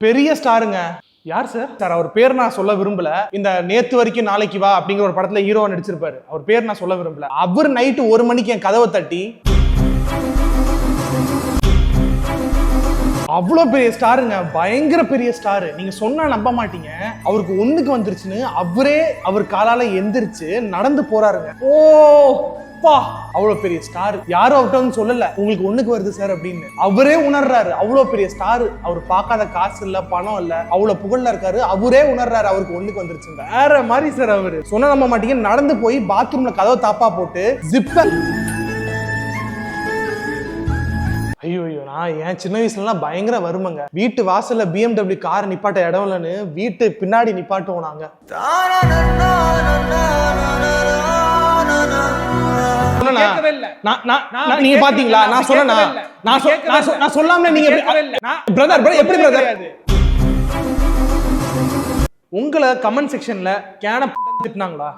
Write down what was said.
பெரிய ஸ்டாருங்க. யார் sir? Sir அவர் பேர் நான் சொல்ல விரும்பல. இந்த நேத்து வரைக்கும் நாளைக்கு வா அப்படிங்கிற ஒரு படத்துல ஹீரோவா நடிச்சிருப்பாரு. அவர் பேர் நான் சொல்ல விரும்பல. அவர் நைட்டு 1 மணிக்கு என் கதவை தட்டி அவ்வளோ பெரிய ஸ்டாருங்க, பயங்கர பெரிய ஸ்டாரு. நீங்க சொன்னா நம்ப மாட்டீங்க. அவருக்கு ஒண்ணுக்கு வந்துருச்சுன்னு அவர் காலால எந்திரிச்சு நடந்து போறாருங்க. ஓ பா, அவ்வளோ பெரிய ஸ்டார். யாரும் அவர்கிட்ட வந்து சொல்லல உங்களுக்கு ஒண்ணுக்கு வருது சார் அப்படின்னு. அவரே உணர்றாரு அவ்வளோ பெரிய ஸ்டார். அவர் பார்க்காத காசு இல்ல, பணம் இல்ல, அவ்வளவு புகழ்ல இருக்காரு. அவரே உணர்றாரு அவருக்கு ஒண்ணுக்கு வந்துருச்சு. வேற மாதிரி சார் அவரு. சொன்ன நம்ப மாட்டீங்க. நடந்து போய் பாத்ரூம்ல கதவை தாப்பா போட்டு ஜிப்பர். ஐயோ நான் என் சின்ன வயசுலாம் பயங்கர வருமங்க. வீட்டு வாசல்ல BMW கார் நிப்பாட்ட இடம் இல்லைன்னு வீட்டு பின்னாடி நிப்பாட்டுவோம் நாங்க. நீங்க பாத்தீங்களா? நான் சொன்னா நான் சொல்லாம நீங்க பிரதர் எப்படி பிரதர்? உங்களை கமெண்ட் செக்ஷன்ல கேன திட்டினாங்களா?